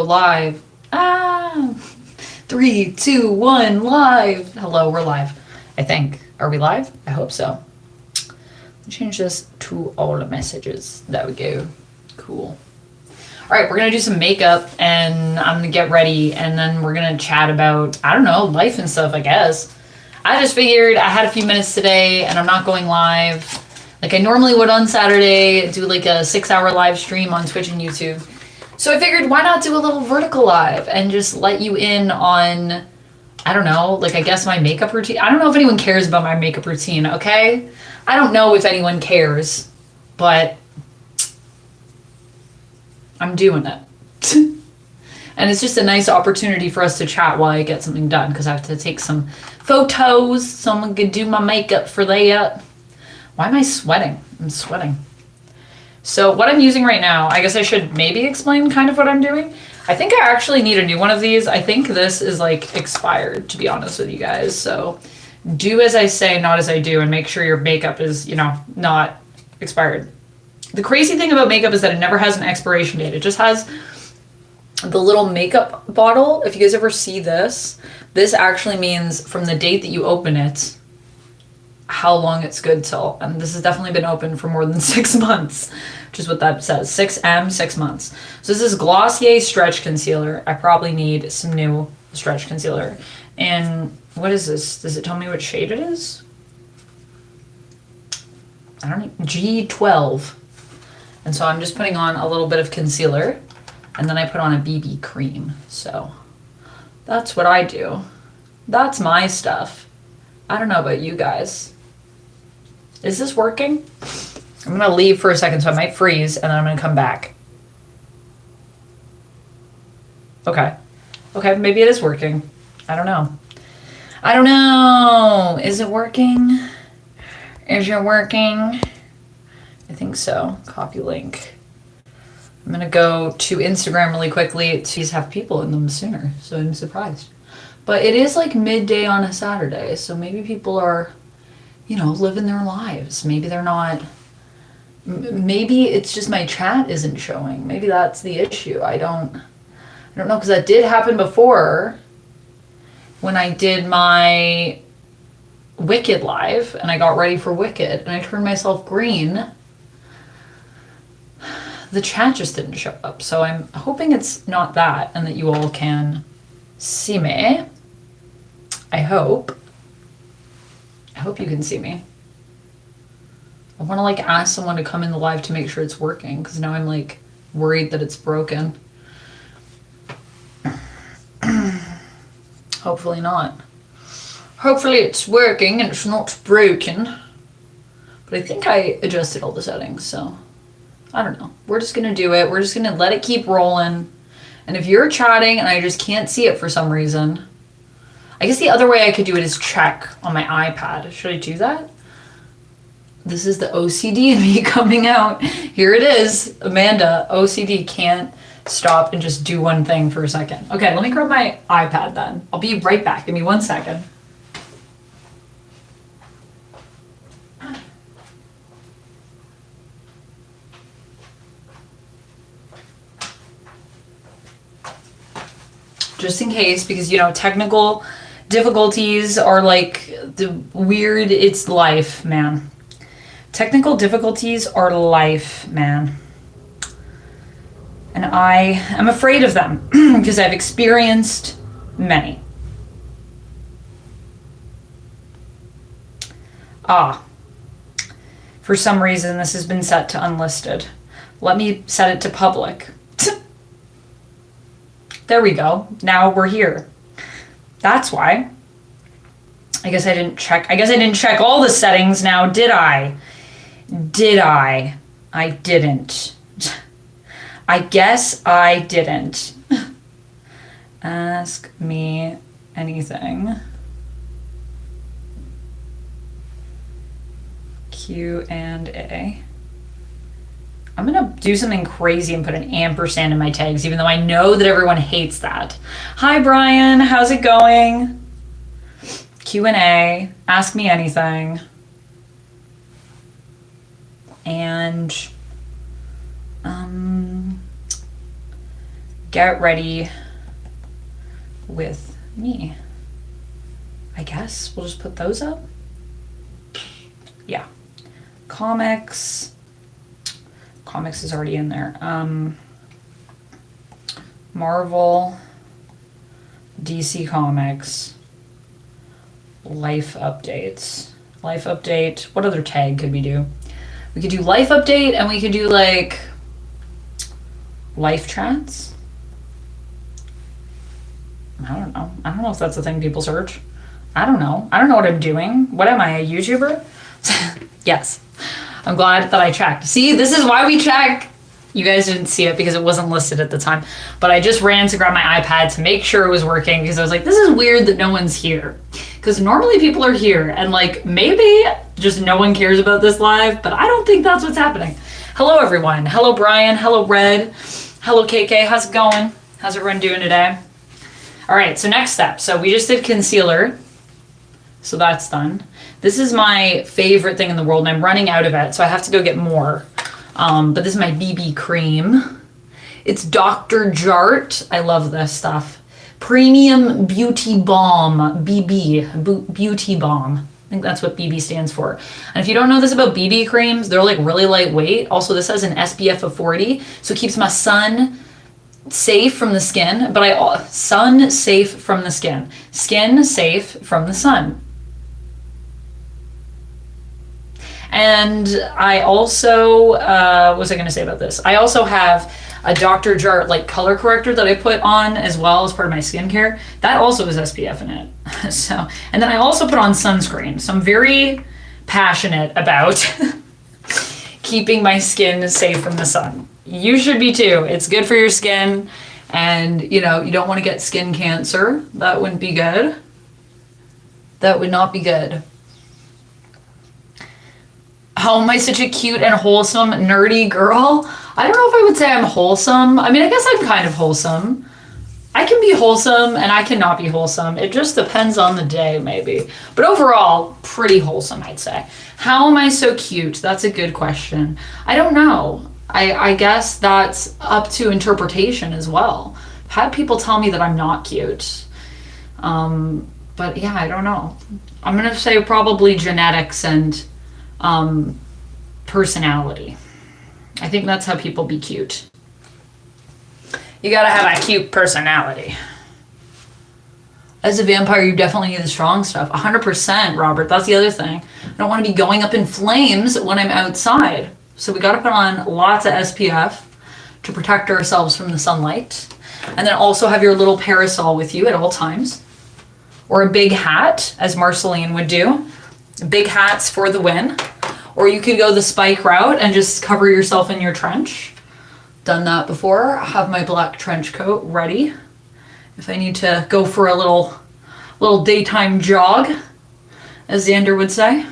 Live. Ah, 3, 2, 1, live. Hello, we're live. I think. Are we live? I hope so. Change this to all the messages. There we go. Cool. All right, we're gonna do some makeup, and I'm gonna get ready, and then we're gonna chat about, I don't know, life and stuff, I guess. I just figured I had a few minutes today, and I'm not going live like I normally would on Saturday. Do like a 6-hour live stream on Twitch and YouTube. So I figured, why not do a little vertical live and just let you in on, I don't know, like I guess my makeup routine. I don't know if anyone cares about my makeup routine, okay? I don't know if anyone cares, but I'm doing it. And it's just a nice opportunity for us to chat while I get something done, because I have to take some photos. Someone could do my makeup for that. Why am I sweating? I'm sweating. So what I'm using right now, I guess I should maybe explain kind of what I'm doing. I think I actually need a new one of these. I think this is like expired, to be honest with you guys. So do as I say, not as I do, and make sure your makeup is, you know, not expired. The crazy thing about makeup is that it never has an expiration date. It just has the little makeup bottle. If you guys ever see this, this actually means from the date that you open it, how long it's good till. And this has definitely been open for more than 6 months, which is what that says. 6M, 6 months. So this is Glossier Stretch Concealer. I probably need some new stretch concealer. And what is this? Does it tell me what shade it is? I don't know. G12. And so I'm just putting on a little bit of concealer, and then I put on a BB cream. So that's what I do. That's my stuff. I don't know about you guys. Is this working? I'm gonna leave for a second, so I might freeze, and then I'm gonna come back. Okay. Okay, maybe it is working. I don't know. I don't know. Is it working? Is it working? I think so. Copy link. I'm gonna go to Instagram really quickly. These have people in them sooner, so I'm surprised. But it is like midday on a Saturday, so maybe people are, you know, living their lives. Maybe they're not, maybe it's just my chat isn't showing. Maybe that's the issue. I don't know, because that did happen before when I did my Wicked live, and I got ready for Wicked, and I turned myself green. The chat just didn't show up, so I'm hoping it's not that, and that you all can see me. I hope you can see me. I want to like ask someone to come in the live to make sure it's working, because now I'm like worried that it's broken. Hopefully not. Hopefully it's working and it's not broken. But I think I adjusted all the settings, so I don't know. We're just gonna do it. We're just gonna let it keep rolling. And if you're chatting and I just can't see it for some reason, I guess the other way I could do it is check on my iPad. Should I do that? This is the OCD in me coming out. Here it is. Amanda, OCD can't stop and just do one thing for a second. Okay, let me grab my iPad then. I'll be right back. Give me 1 second. Just in case, because, you know, technical difficulties are like the weird, it's life, man. Technical difficulties are life, man. And I am afraid of them because I've experienced many. For some reason this has been set to unlisted. Let me set it to public. There we go. Now we're here. That's why. I guess I didn't check all the settings now, did I? Did I? I didn't. I guess I didn't. Ask me anything. Q&A. I'm gonna do something crazy and put an ampersand in my tags, even though I know that everyone hates that. Hi Brian, how's it going? Q&A, ask me anything. And get ready with me. I guess we'll just put those up. Yeah. Comics. Comics is already in there. Marvel, DC Comics, Life Updates. Life Update. What other tag could we do? We could do Life Update, and we could do like Life Chats. I don't know. I don't know if that's a thing people search. I don't know. I don't know what I'm doing. What am I, a YouTuber? Yes. I'm glad that I checked. See, this is why we check. You guys didn't see it because it wasn't listed at the time. But I just ran to grab my iPad to make sure it was working because I was like, this is weird that no one's here. Because normally people are here and like maybe just no one cares about this live, but I don't think that's what's happening. Hello, everyone. Hello, Brian. Hello, Red. Hello, KK. How's it going? How's everyone doing today? All right, so next step. So we just did concealer. So that's done. This is my favorite thing in the world, and I'm running out of it, so I have to go get more. But this is my BB cream. It's Dr. Jart. I love this stuff. Premium Beauty Balm. BB. Beauty Balm. I think that's what BB stands for. And if you don't know this about BB creams, they're like really lightweight. Also, this has an SPF of 40, so it keeps my sun safe from the skin. But sun safe from the skin. Skin safe from the sun. And I also, what was I going to say about this? I also have a Dr. Jart like color corrector that I put on as well as part of my skincare. That also has SPF in it. So, and then I also put on sunscreen. So I'm very passionate about keeping my skin safe from the sun. You should be too. It's good for your skin. And you know, you don't want to get skin cancer. That wouldn't be good. That would not be good. How am I such a cute and wholesome, nerdy girl? I don't know if I would say I'm wholesome. I mean, I guess I'm kind of wholesome. I can be wholesome and I cannot be wholesome. It just depends on the day, maybe. But overall, pretty wholesome, I'd say. How am I so cute? That's a good question. I don't know. I guess that's up to interpretation as well. I've had people tell me that I'm not cute. But yeah, I don't know. I'm going to say probably genetics and personality. I think that's how people be cute. You gotta have a cute personality. As a vampire, you definitely need the strong stuff. 100%, Robert. That's the other thing. I don't want to be going up in flames when I'm outside. So we gotta put on lots of SPF to protect ourselves from the sunlight. And then also have your little parasol with you at all times. Or a big hat, as Marceline would do. Big hats for the win. Or you could go the spike route and just cover yourself in your trench. Done that before. I have my black trench coat ready if I need to go for a little daytime jog, as Xander would say.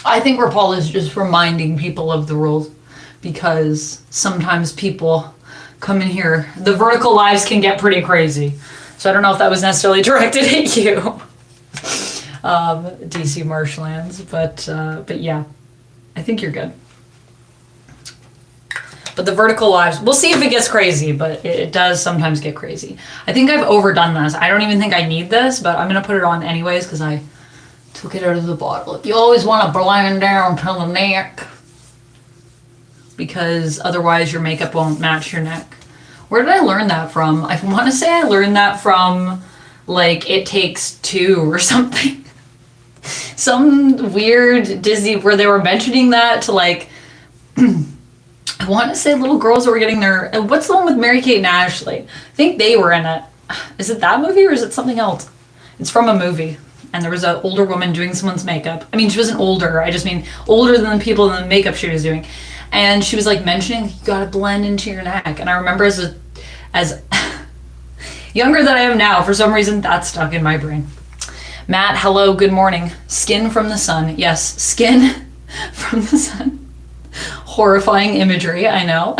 I think RuPaul is just reminding people of the rules because sometimes people come in here. The vertical lives can get pretty crazy. So I don't know if that was necessarily directed at you, DC Marshlands, but yeah, I think you're good. But the vertical lives, we'll see if it gets crazy, but it does sometimes get crazy. I think I've overdone this. I don't even think I need this, but I'm gonna put it on anyways because I took it out of the bottle. You always want to blend down to the neck because otherwise your makeup won't match your neck. Where did I learn that from? I want to say I learned that from, like, It Takes Two or something. Some weird Disney where they were mentioning that to, like, I want to say little girls who were getting their... What's the one with Mary-Kate and Ashley? I think they were in it. Is it that movie or is it something else? It's from a movie. And there was an older woman doing someone's makeup. I mean, she wasn't older. I just mean older than the people in the makeup she was doing. And she was like mentioning, you gotta blend into your neck. And I remember as younger than I am now, for some reason that stuck in my brain. Matt, hello, good morning. Skin from the sun. Yes, skin from the sun. Horrifying imagery, I know.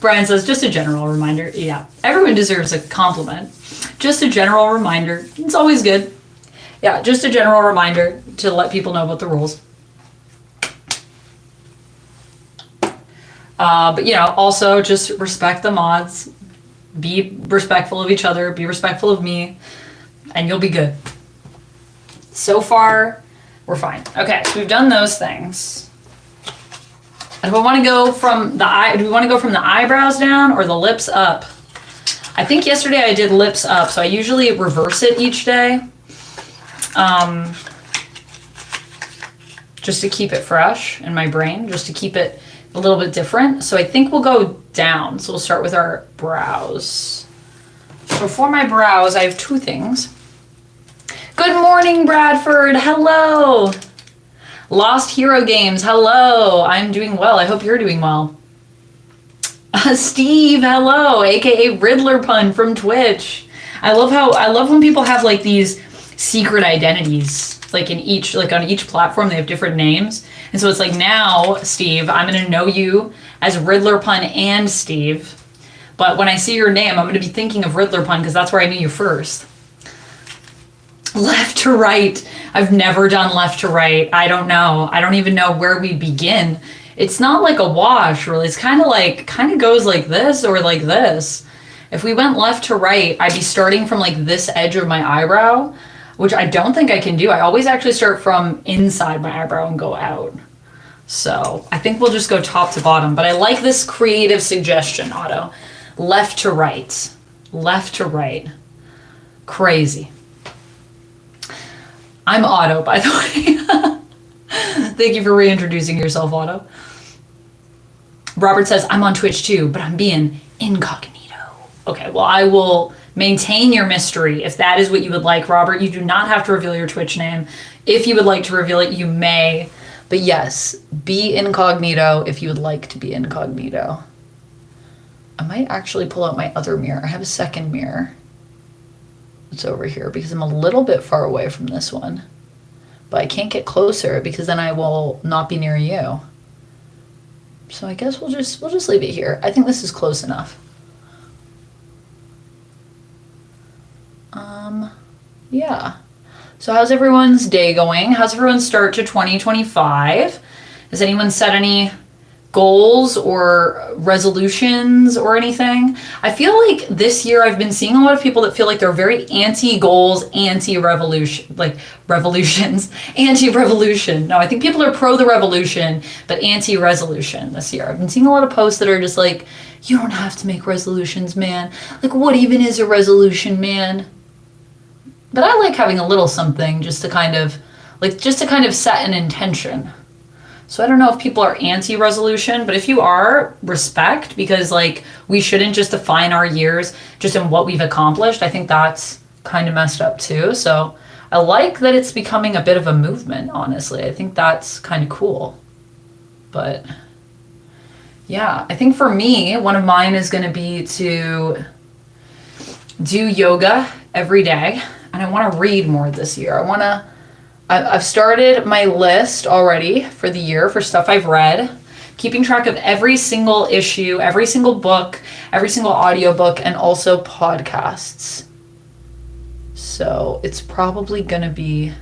Brian says, just a general reminder. Yeah, everyone deserves a compliment. Just a general reminder. It's always good. Yeah, just a general reminder to let people know about the rules. But, you know, also just respect the mods. Be respectful of each other. Be respectful of me. And you'll be good. So far, we're fine. Okay, so we've done those things. And do we want to go from the eyebrows down or the lips up? I think yesterday I did lips up, so I usually reverse it each day. Just to keep it fresh in my brain, just to keep it a little bit different. So I think we'll go down. So we'll start with our brows. So for my brows, I have two things. Good morning, Bradford. Hello. Lost Hero Games. Hello. I'm doing well. I hope you're doing well. Steve. Hello. AKA Riddler Pun from Twitch. I love when people have like these secret identities. Like on each platform, they have different names. And so it's like, now, Steve, I'm going to know you as Riddler Pun and Steve. But when I see your name, I'm going to be thinking of Riddler Pun because that's where I knew you first. Left to right. I've never done left to right. I don't know. I don't even know where we begin. It's not like a wash, really. It's kind of goes like this or like this. If we went left to right, I'd be starting from like this edge of my eyebrow, which I don't think I can do. I always actually start from inside my eyebrow and go out. So I think we'll just go top to bottom. But I like this creative suggestion, Otto. Left to right. Left to right. Crazy. I'm Otto, by the way. Thank you for reintroducing yourself, Otto. Robert says, I'm on Twitch too, but I'm being incognito. Okay, well, I will maintain your mystery if that is what you would like, Robert. You do not have to reveal your Twitch name. If you would like to reveal it, you may. But yes, be incognito if you would like to be incognito. I might actually pull out my other mirror. I have a second mirror. It's over here because I'm a little bit far away from this one. But I can't get closer because then I will not be near you. So I guess we'll just leave it here. I think this is close enough. Yeah. So how's everyone's day going? How's everyone's start to 2025? Has anyone set any goals or resolutions or anything? I feel like this year I've been seeing a lot of people that feel like they're very anti-goals, anti-revolution, like revolutions, anti-revolution. No, I think people are pro the revolution, but anti-resolution this year. I've been seeing a lot of posts that are just like, you don't have to make resolutions, man. Like, what even is a resolution, man? But I like having a little something just to kind of set an intention. So I don't know if people are anti-resolution, but if you are, respect, because like we shouldn't just define our years just in what we've accomplished. I think that's kind of messed up too. So I like that it's becoming a bit of a movement, honestly. I think that's kind of cool. But yeah, I think for me, one of mine is going to be to do yoga every day. And I want to read more this year. I've started my list already for the year for stuff I've read, keeping track of every single issue, every single book, every single audiobook, and also podcasts. So it's probably going to be,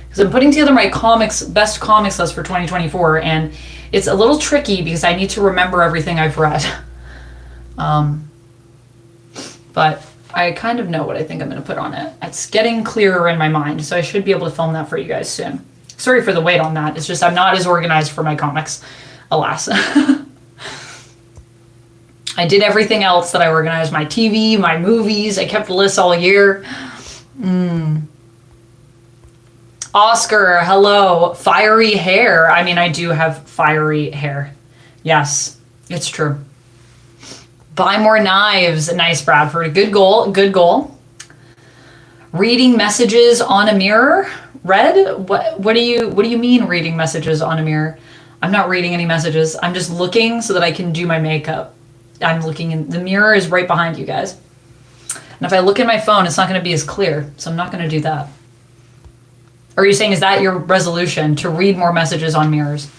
because I'm putting together my best comics list for 2024, and it's a little tricky because I need to remember everything I've read. But I kind of know what I think I'm going to put on it. It's getting clearer in my mind, so I should be able to film that for you guys soon. Sorry for the wait on that. It's just I'm not as organized for my comics, alas. I did everything else that I organized. My TV, my movies. I kept lists all year. Oscar, hello. Fiery hair. I mean, I do have fiery hair. Yes, it's true. Buy more knives. Nice, Bradford. Good goal. Good goal. Reading messages on a mirror. Read? What do you mean reading messages on a mirror? I'm not reading any messages. I'm just looking so that I can do my makeup. I'm looking in the mirror is right behind you guys. And if I look at my phone, it's not going to be as clear. So I'm not going to do that. Are you saying, is that your resolution, to read more messages on mirrors?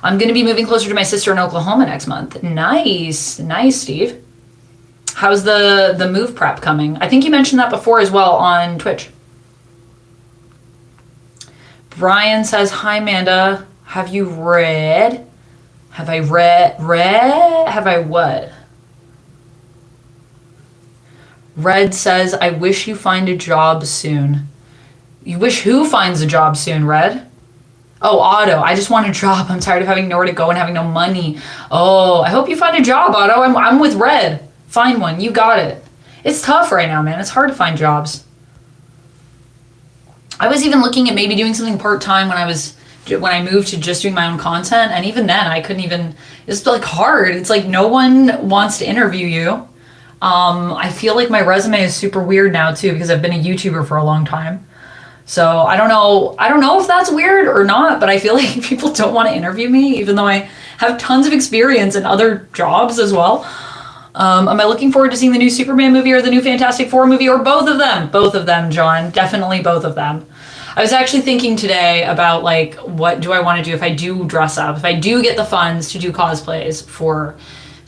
I'm going to be moving closer to my sister in Oklahoma next month. Nice. Nice, Steve. How's the move prep coming? I think you mentioned that before as well on Twitch. Brian says, hi, Amanda. Have you read Have I have I what? Red says, I wish you find a job soon. You wish who finds a job soon, Red? Oh, Otto, I just want a job. I'm tired of having nowhere to go and having no money. Oh, I hope you find a job, Otto. I'm with Red. Find one. You got it. It's tough right now, man. It's hard to find jobs. I was even looking at maybe doing something part-time when I moved to just doing my own content, and even then I couldn't even, it's like hard. It's like no one wants to interview you. I feel like my resume is super weird now too because I've been a YouTuber for a long time. So I don't know if that's weird or not, but I feel like people don't want to interview me even though I have tons of experience in other jobs as well. Am I looking forward to seeing the new Superman movie or the new Fantastic Four movie or both of them? Both of them, John. Definitely both of them. I was actually thinking today about like, what do I want to do if I do dress up? If I do get the funds to do cosplays for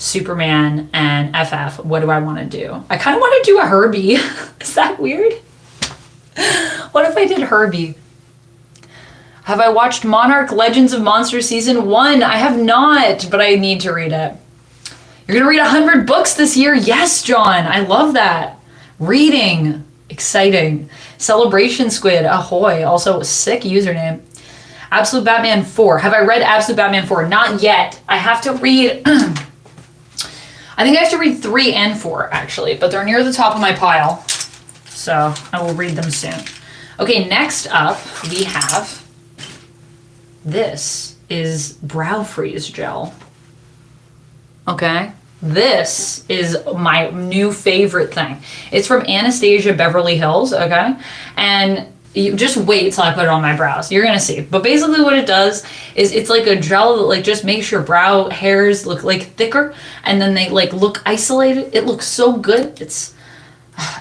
Superman and FF, what do I want to do? I kind of want to do a Herbie. Is that weird? What if I did Herbie? Have I watched Monarch Legends of Monsters Season 1? I have not, but I need to read it. You're going to read 100 books this year? Yes, John. I love that. Reading. Exciting. Celebration Squid. Ahoy. Also, sick username. Absolute Batman 4. Have I read Absolute Batman 4? Not yet. I have to read... I think I have to read 3 and 4, actually, but they're near the top of my pile, so I will read them soon. Okay, next up, we have... This is Brow Freeze Gel. Okay? This is my new favorite thing. It's from Anastasia Beverly Hills, okay? And you just wait till I put it on my brows. You're gonna see. But basically what it does is it's like a gel that like just makes your brow hairs look like thicker and then they like look isolated. It looks so good. It's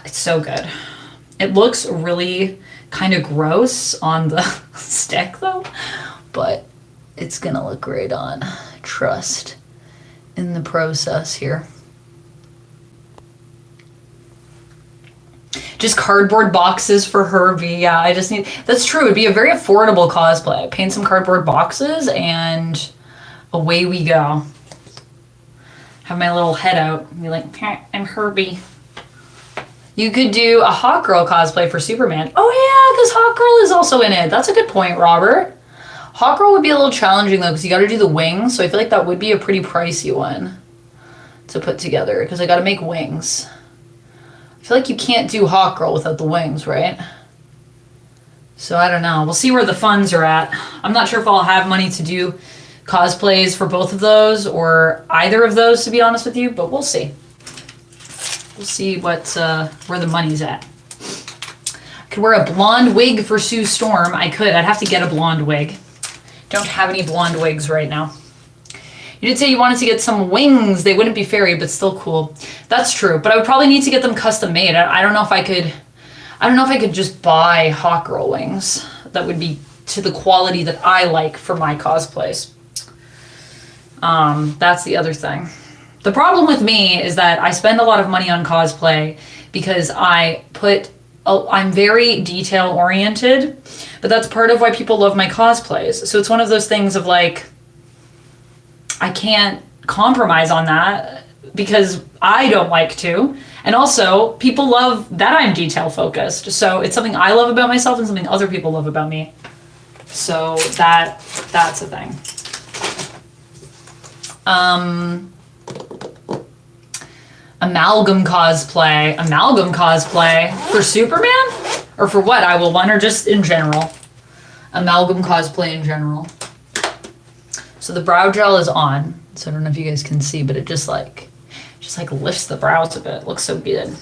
so good. It looks really kind of gross on the stick though, but it's gonna look great on. Trust in the process here. Just cardboard boxes for Herbie. Yeah, I just need... That's true. It'd be a very affordable cosplay. Paint some cardboard boxes and away we go. Have my little head out and be like, hey, I'm Herbie. You could do a Hawk Girl cosplay for Superman. Oh yeah, because Hawk Girl is also in it. That's a good point, Robert. Hawk Girl would be a little challenging though because you got to do the wings. So I feel like that would be a pretty pricey one to put together because I got to make wings. I feel like you can't do Hawk Girl without the wings, right? So I don't know. We'll see where the funds are at. I'm not sure if I'll have money to do cosplays for both of those or either of those, to be honest with you, but we'll see. We'll see what where the money's at. I could wear a blonde wig for Sue Storm. I could. I'd have to get a blonde wig. Don't have any blonde wigs right now. You did say you wanted to get some wings. They wouldn't be fairy, but still cool. That's true, but I would probably need to get them custom made. I don't know if I could. I don't know if I could just buy Hawk Girl wings that would be to the quality that I like for my cosplays. That's the other thing. The problem with me is that I spend a lot of money on cosplay because I'm very detail oriented, but that's part of why people love my cosplays. So it's one of those things of like, I can't compromise on that because I don't like to. And also, people love that I'm detail focused. So it's something I love about myself and something other people love about me. So that's a thing. Amalgam cosplay. Amalgam cosplay for Superman? Or for what? I will want, or just in general? Amalgam cosplay in general. So the brow gel is on. So I don't know if you guys can see, but it just like lifts the brows a bit. It looks so good.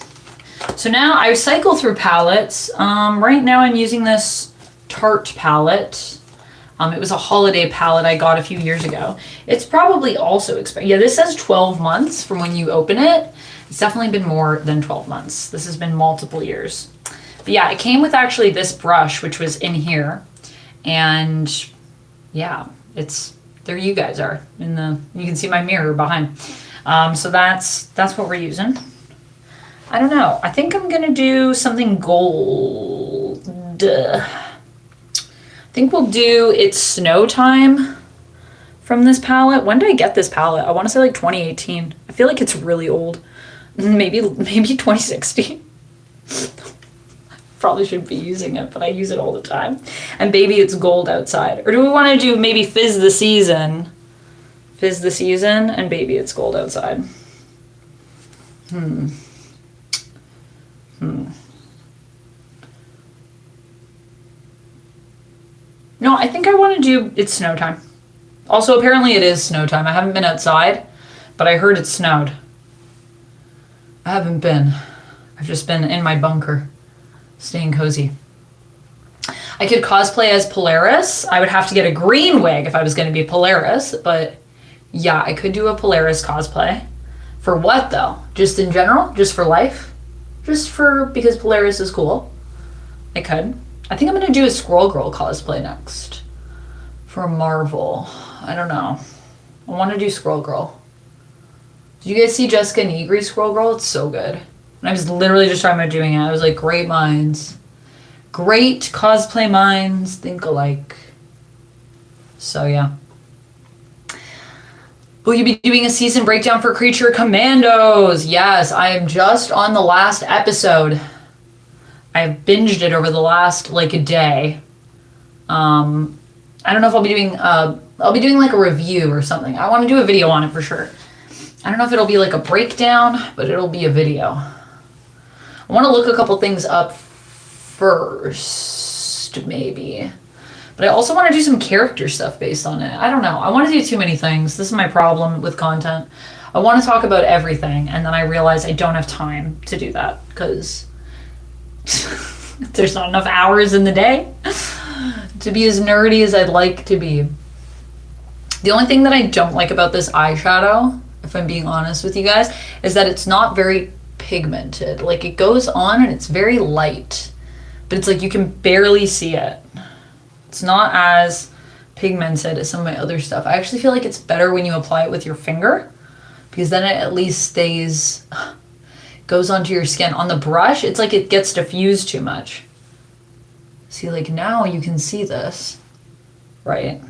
So now I cycle through palettes. Right now I'm using this Tarte palette. It was a holiday palette I got a few years ago. It's probably also expensive. Yeah, this says 12 months from when you open it. It's definitely been more than 12 months. This has been multiple years. But yeah, it came with actually this brush, which was in here. And yeah, there you guys are. You can see my mirror behind. So that's what we're using. I don't know. I think I'm gonna do something gold. I think we'll do It's Snow Time from this palette. When did I get this palette? I want to say like 2018. I feel like it's really old. Maybe 2016. Probably shouldn't be using it, but I use it all the time. And Baby It's Gold Outside. Or do we want to do maybe Fizz the Season? Fizz the Season and Baby It's Gold Outside. No, I think I want to do It's Snow Time. Also, apparently it is snow time. I haven't been outside, but I heard it snowed. I haven't been. I've just been in my bunker, staying cozy. I could cosplay as Polaris. I would have to get a green wig if I was going to be Polaris, but yeah, I could do a Polaris cosplay. For what, though? Just in general? Just for life? Just for, because Polaris is cool? I could. I think I'm going to do a Squirrel Girl cosplay next. For Marvel. I don't know. I want to do Squirrel Girl. Did you guys see Jessica Negri's Squirrel Girl? It's so good. And I was literally just talking about doing it. I was like, great minds. Great cosplay minds think alike. So yeah. Will you be doing a season breakdown for Creature Commandos? Yes, I am just on the last episode. I've binged it over the last like a day. I don't know if I'll be doing like a review or something. I want to do a video on it for sure. I don't know if it'll be like a breakdown, but it'll be a video. I want to look a couple things up first, maybe. But I also want to do some character stuff based on it. I don't know. I want to do too many things. This is my problem with content. I want to talk about everything, and then I realize I don't have time to do that because there's not enough hours in the day to be as nerdy as I'd like to be. The only thing that I don't like about this eyeshadow, if I'm being honest with you guys, is that it's not very pigmented. Like, it goes on and it's very light, but it's like you can barely see it. It's not as pigmented as some of my other stuff. I actually feel like it's better when you apply it with your finger, because then it at least stays, goes onto your skin. On the brush, it's like it gets diffused too much. See, like now you can see this, right?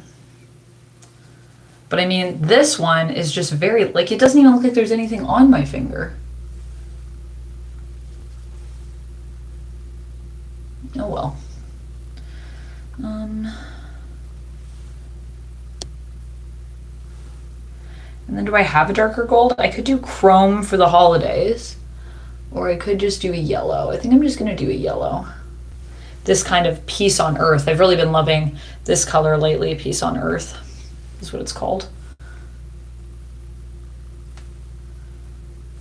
But I mean, this one is just very, like, it doesn't even look like there's anything on my finger. Oh well. And then do I have a darker gold? I could do chrome for the holidays, or I could just do a yellow. I think I'm just gonna do a yellow. This kind of Peace on Earth. I've really been loving this color lately, Peace on Earth is what it's called.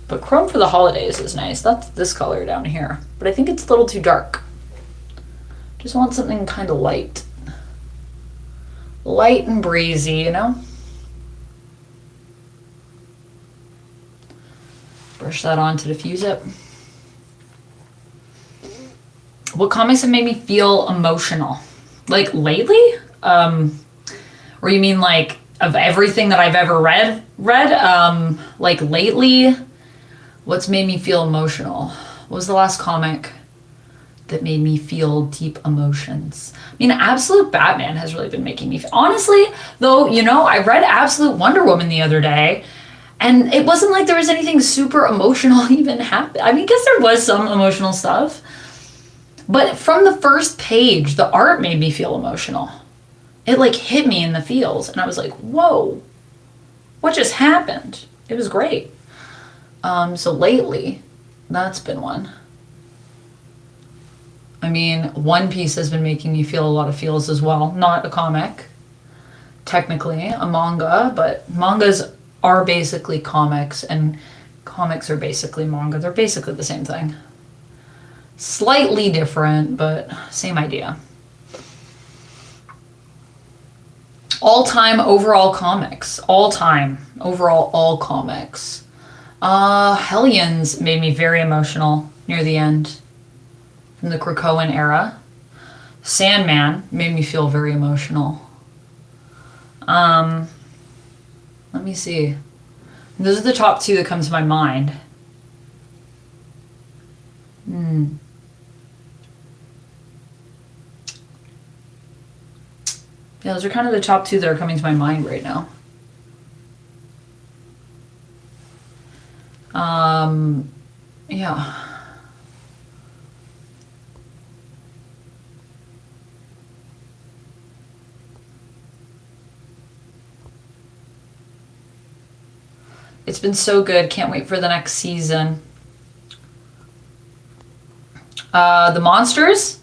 But chrome for the holidays is nice. That's this color down here. But I think it's a little too dark. Just want something kind of light. Light and breezy, you know? Brush that on to diffuse it. What comics have made me feel emotional? Like lately? Or you mean like of everything that I've ever read? Like lately, what's made me feel emotional? What was the last comic that made me feel deep emotions? I mean, Absolute Batman has really been making me feel. Honestly, though, you know, I read Absolute Wonder Woman the other day, and it wasn't like there was anything super emotional even happen. I mean, I guess there was some emotional stuff. But from the first page, the art made me feel emotional. It like hit me in the feels, and I was like, whoa, what just happened? It was great. So lately, that's been one. I mean, One Piece has been making me feel a lot of feels as well. Not a comic, technically, a manga, but mangas are basically comics, and comics are basically manga. They're basically the same thing. Slightly different, but same idea. All-time overall comics. All-time overall all comics. Hellions made me very emotional near the end. From the Krakoan era. Sandman made me feel very emotional. Let me see. Those are the top two that come to my mind. Yeah, those are kind of the top two that are coming to my mind right now. Yeah. It's been so good. Can't wait for the next season. The Monsters?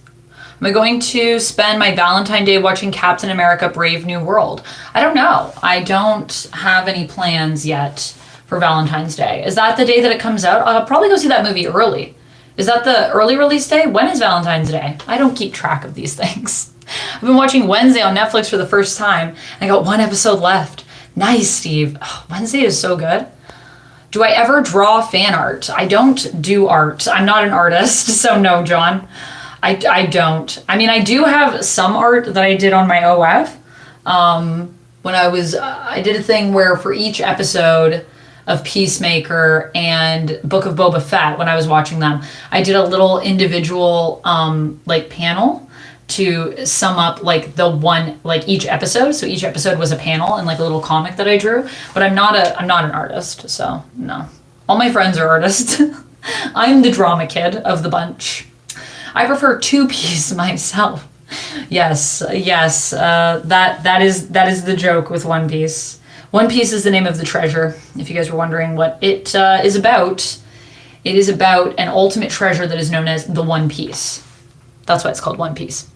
Am I going to spend my Valentine Day watching Captain America Brave New World? I don't know. I don't have any plans yet for Valentine's Day. Is that the day that it comes out? I'll probably go see that movie early. Is that the early release day? When is Valentine's Day? I don't keep track of these things. I've been watching Wednesday on Netflix for the first time. I got one episode left. Nice, Steve. Oh, Wednesday is so good. Do I ever draw fan art? I don't do art. I'm not an artist, so no, John. I don't. I mean, I do have some art that I did on my OF. When I did a thing where for each episode of Peacemaker and Book of Boba Fett, when I was watching them, I did a little individual like panel to sum up like each episode. So each episode was a panel and like a little comic that I drew. But I'm not an artist, so no. All my friends are artists. I'm the drama kid of the bunch. I prefer two-piece myself. Yes. That is the joke with One Piece. One Piece is the name of the treasure. If you guys were wondering what it is about, it is about an ultimate treasure that is known as the One Piece. That's why it's called One Piece.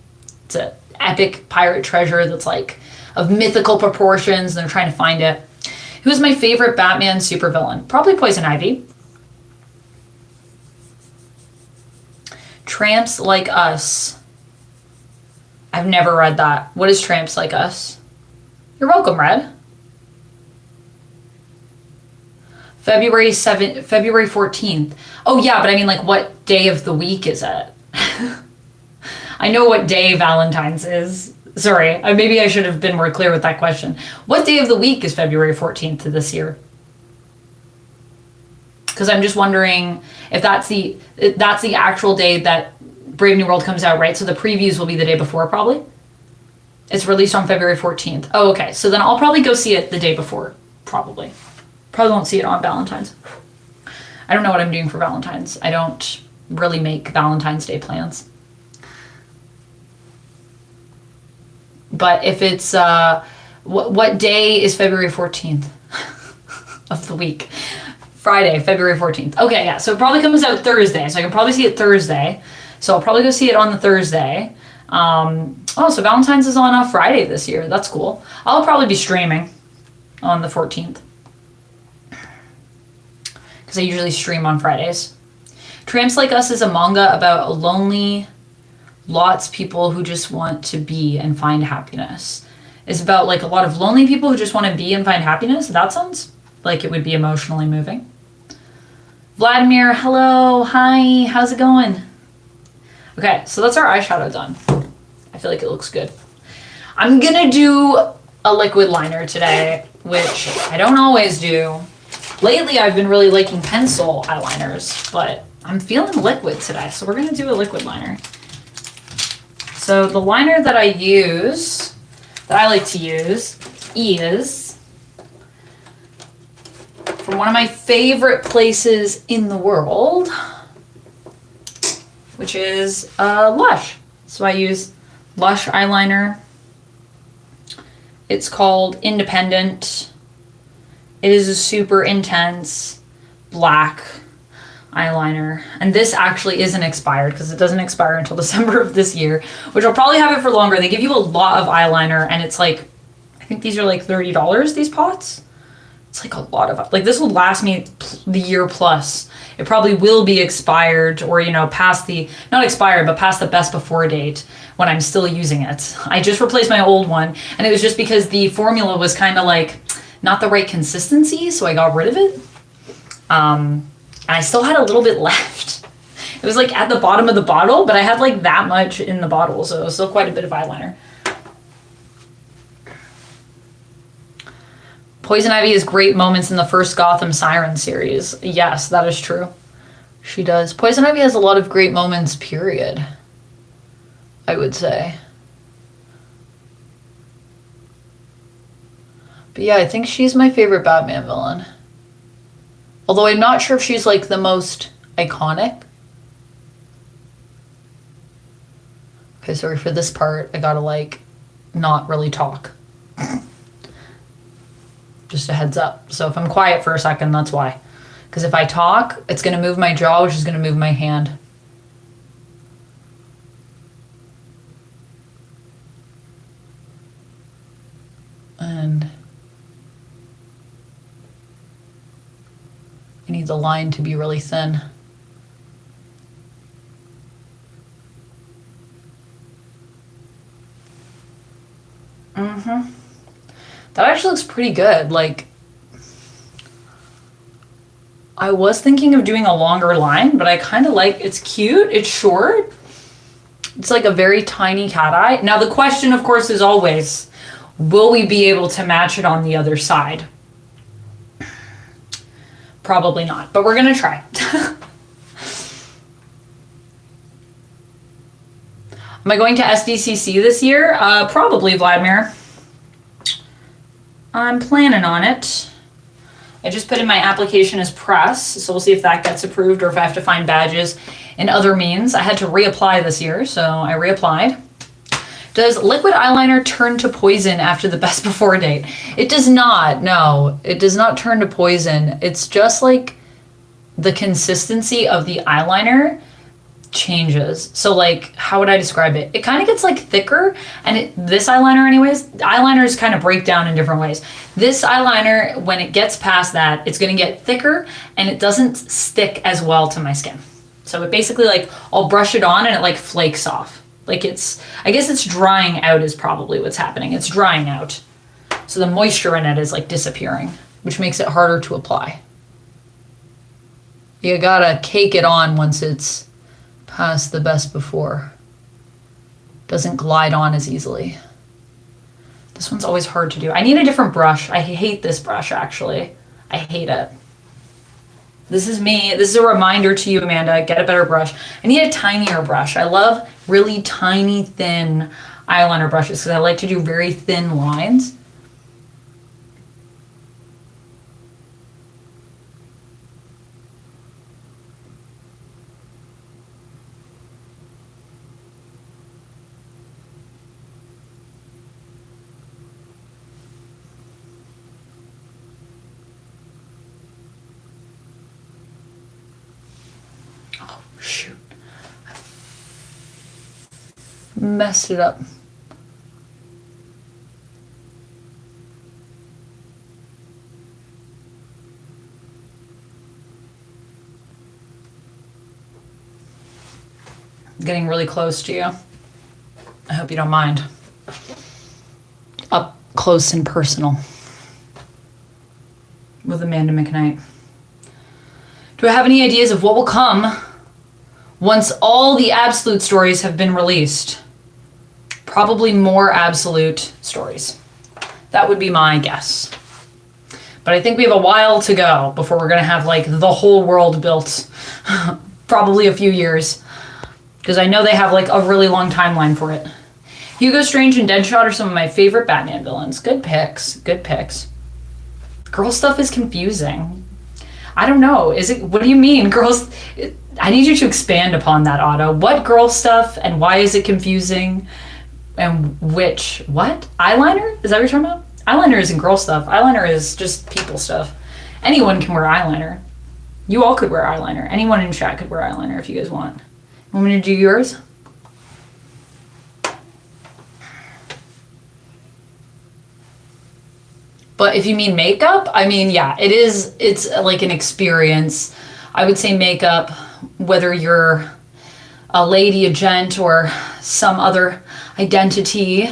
It's an epic pirate treasure that's like of mythical proportions, and they're trying to find it. Who's my favorite Batman supervillain? Probably Poison Ivy. Tramps Like Us. I've never read that. What is Tramps Like Us? You're welcome, Red. February 14th. Oh yeah, but I mean like what day of the week is it? I know what day Valentine's is. Sorry, maybe I should have been more clear with that question. What day of the week is February 14th this year? Because I'm just wondering if that's the actual day that Brave New World comes out, right? So the previews will be the day before, probably. It's released on February 14th. Oh, okay. So then I'll probably go see it the day before, probably. Probably won't see it on Valentine's. I don't know what I'm doing for Valentine's. I don't really make Valentine's Day plans. But if it's, what day is February 14th of the week? Friday, February 14th. Okay, yeah, so it probably comes out Thursday, so I can probably see it Thursday. So I'll probably go see it on the Thursday. So Valentine's is on a Friday this year. That's cool. I'll probably be streaming on the 14th. Because I usually stream on Fridays. Tramps Like Us is a manga about a lonely, lots of people who just want to be and find happiness. It's about like a lot of lonely people who just want to be and find happiness. That sounds like it would be emotionally moving. Vladimir, hello, hi, how's it going? Okay, so that's our eyeshadow done. I feel like it looks good. I'm gonna do a liquid liner today, which I don't always do. Lately, I've been really liking pencil eyeliners, but I'm feeling liquid today, so we're gonna do a liquid liner. So the liner that I like to use, is from one of my favorite places in the world, which is Lush. So I use Lush eyeliner. It's called Independent. It is a super intense black eyeliner. And this actually isn't expired because it doesn't expire until December of this year, which I'll probably have it for longer. They give you a lot of eyeliner, and it's like, I think these are like $30, these pots. It's like a lot of, like this will last me the year plus. It probably will be expired, or, you know, past the, not expired, but past the best before date when I'm still using it. I just replaced my old one, and it was just because the formula was kind of like not the right consistency, so I got rid of it. And I still had a little bit left. It was like at the bottom of the bottle, but I had like that much in the bottle, so it was still quite a bit of eyeliner. Poison Ivy has great moments in the first Gotham Siren series. Yes, that is true. She does. Poison Ivy has a lot of great moments, period, I would say. But yeah, I think she's my favorite Batman villain. Although I'm not sure if she's like the most iconic. Okay, sorry for this part. I gotta like not really talk. Just a heads up. So if I'm quiet for a second, that's why. Because if I talk, it's gonna move my jaw, which is gonna move my hand. And I need the line to be really thin. That actually looks pretty good. Like, I was thinking of doing a longer line, but I kind of like, it's cute, it's short. It's like a very tiny cat eye. Now the question, of course, is always, will we be able to match it on the other side? Probably not, but we're gonna try. Am I going to SDCC this year? Probably, Vladimir. I'm planning on it. I just put in my application as press, so we'll see if that gets approved or if I have to find badges in other means. I had to reapply this year, so I reapplied. Does liquid eyeliner turn to poison after the best before date? It does not, no. It does not turn to poison. It's just like the consistency of the eyeliner changes. So like, how would I describe it? It kind of gets like thicker, and this eyeliner anyways, eyeliners kind of break down in different ways. This eyeliner, when it gets past that, it's gonna get thicker and it doesn't stick as well to my skin. So it basically like, I'll brush it on and it like flakes off. Like it's, I guess it's drying out is probably what's happening. It's drying out. So the moisture in it is like disappearing, which makes it harder to apply. You gotta cake it on once it's past the best before. Doesn't glide on as easily. This one's always hard to do. I need a different brush. I hate this brush actually. I hate it. This is me. This is a reminder to you, Amanda. Get a better brush. I need a tinier brush. I love really tiny, thin eyeliner brushes because I like to do very thin lines. Shoot. Messed it up. Getting really close to you. I hope you don't mind. Up close and personal with Amanda McKnight. Do I have any ideas of what will come once all the absolute stories have been released? Probably more absolute stories. That would be my guess. But I think we have a while to go before we're gonna have like the whole world built. Probably a few years. Because I know they have like a really long timeline for it. Hugo Strange and Deadshot are some of my favorite Batman villains. Good picks, good picks. Girl stuff is confusing. I don't know. Is it? What do you mean, girls? I need you to expand upon that, Otto. What girl stuff and why is it confusing? And which? What? Eyeliner? Is that what you're talking about? Eyeliner isn't girl stuff. Eyeliner is just people stuff. Anyone can wear eyeliner. You all could wear eyeliner. Anyone in chat could wear eyeliner if you guys want. Want me to do yours? But if you mean makeup, I mean, yeah, it's like an experience. I would say makeup, whether you're a lady, a gent, or some other identity,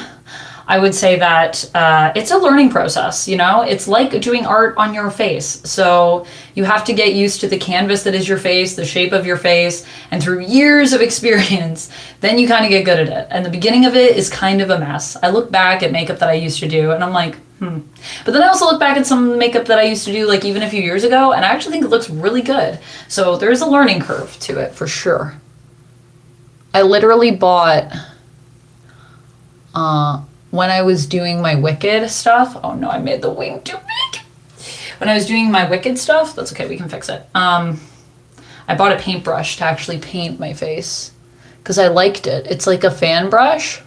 I would say that it's a learning process, you know? It's like doing art on your face. So you have to get used to the canvas that is your face, the shape of your face, and through years of experience, then you kind of get good at it. And the beginning of it is kind of a mess. I look back at makeup that I used to do, and I'm like, But then I also look back at some makeup that I used to do like even a few years ago, and I actually think it looks really good. So there's a learning curve to it for sure. I literally bought, when I was doing my Wicked stuff, oh no, I made the wing too big. When I was doing my Wicked stuff, that's okay, we can fix it. I bought a paintbrush to actually paint my face because I liked it. It's like a fan brush.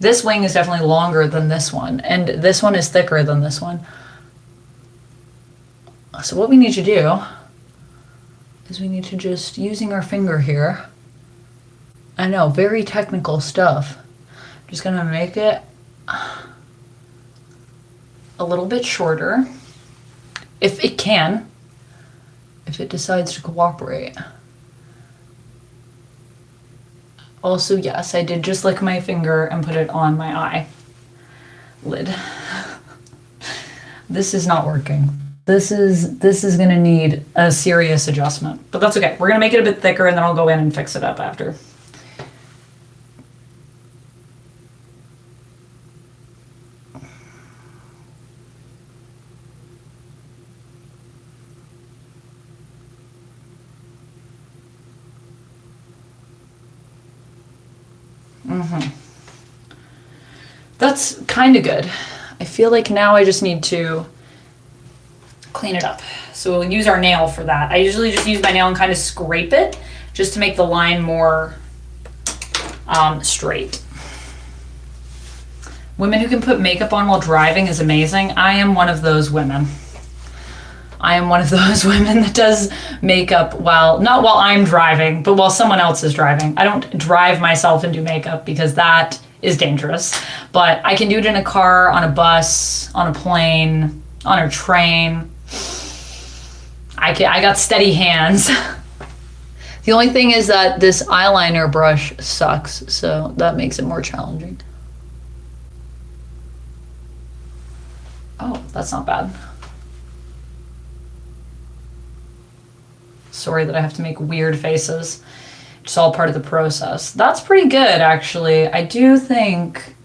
This wing is definitely longer than this one, and this one is thicker than this one. So what we need to do is we need to just, using our finger here, I know, very technical stuff. I'm just gonna make it a little bit shorter, if it can, if it decides to cooperate. Also, yes, I did just lick my finger and put it on my eye lid. This is not working. This is gonna need a serious adjustment, but that's okay. We're gonna make it a bit thicker and then I'll go in and fix it up after. That's kind of good. I feel like now I just need to clean it up. So we'll use our nail for that. I usually just use my nail and kind of scrape it just to make the line more straight. Women who can put makeup on while driving is amazing. I am one of those women. I am one of those women that does makeup not while I'm driving, but while someone else is driving. I don't drive myself and do makeup because that is dangerous, but I can do it in a car, on a bus, on a plane, on a train. I got steady hands. The only thing is that this eyeliner brush sucks, so that makes it more challenging. Oh, that's not bad. Sorry that I have to make weird faces. It's all part of the process. That's pretty good, actually. I do think,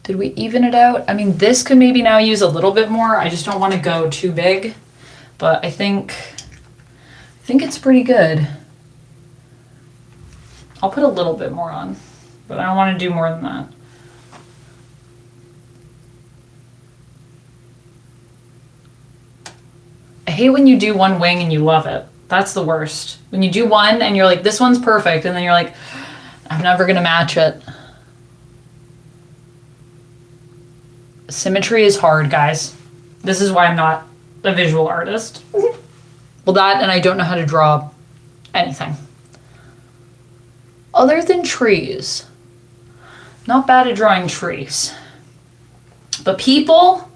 did we even it out? I mean, this could maybe now use a little bit more. I just don't want to go too big, but I think it's pretty good. I'll put a little bit more on, but I don't want to do more than that. I hate when you do one wing and you love it. That's the worst. When you do one and you're like, this one's perfect, and then you're like, I'm never gonna match it. Symmetry is hard, guys. This is why I'm not a visual artist. Well, that, and I don't know how to draw anything. Other than trees. Not bad at drawing trees. But people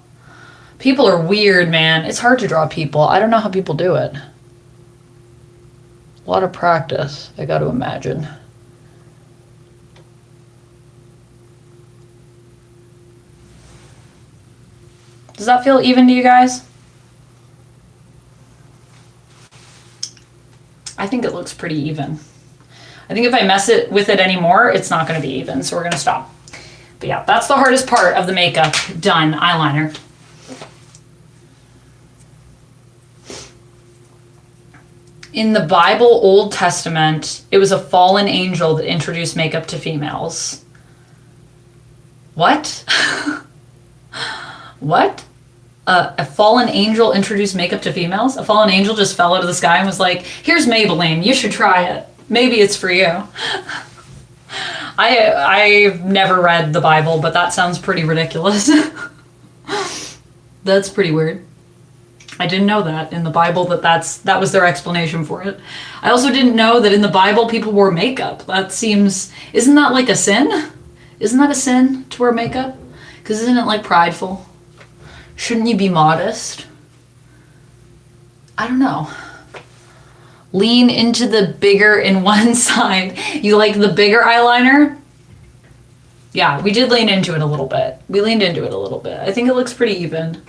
are weird, man. It's hard to draw people. I don't know how people do it. A lot of practice, I got to imagine. Does that feel even to you guys? I think it looks pretty even. I think if I mess it with it anymore, it's not going to be even, so we're going to stop. But yeah, that's the hardest part of the makeup. Done. Eyeliner. In the Bible, Old Testament, it was a fallen angel that introduced makeup to females. What? What? A fallen angel introduced makeup to females? A fallen angel just fell out of the sky and was like, here's Maybelline, you should try it. Maybe it's for you. I've never read the Bible, but that sounds pretty ridiculous. That's pretty weird. I didn't know that in the Bible that was their explanation for it. I also didn't know that in the Bible people wore makeup. Isn't that like a sin? Isn't that a sin to wear makeup? Because isn't it like prideful? Shouldn't you be modest? I don't know. Lean into the bigger in one side. You like the bigger eyeliner? Yeah, we did lean into it a little bit. We leaned into it a little bit. I think it looks pretty even.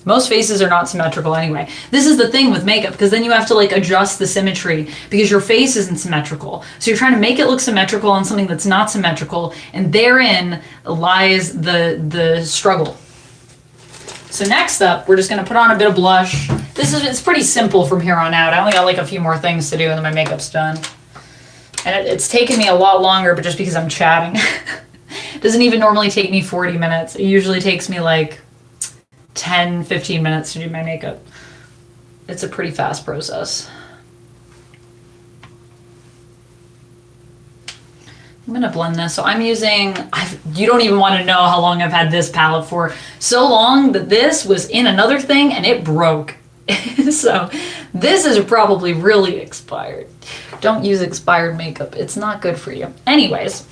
Most faces are not symmetrical anyway. This is the thing with makeup, because then you have to like adjust the symmetry because your face isn't symmetrical. So you're trying to make it look symmetrical on something that's not symmetrical, and therein lies the struggle. So next up, we're just gonna put on a bit of blush. It's pretty simple from here on out. I only got like a few more things to do and then my makeup's done. And it's taken me a lot longer, but just because I'm chatting. It doesn't even normally take me 40 minutes. It usually takes me like 10, 15 minutes to do my makeup. It's a pretty fast process. I'm gonna blend this. So I'm using, you don't even want to know how long I've had this palette for. So long that this was in another thing and it broke. So this is probably really expired. Don't use expired makeup. It's not good for you. Anyways,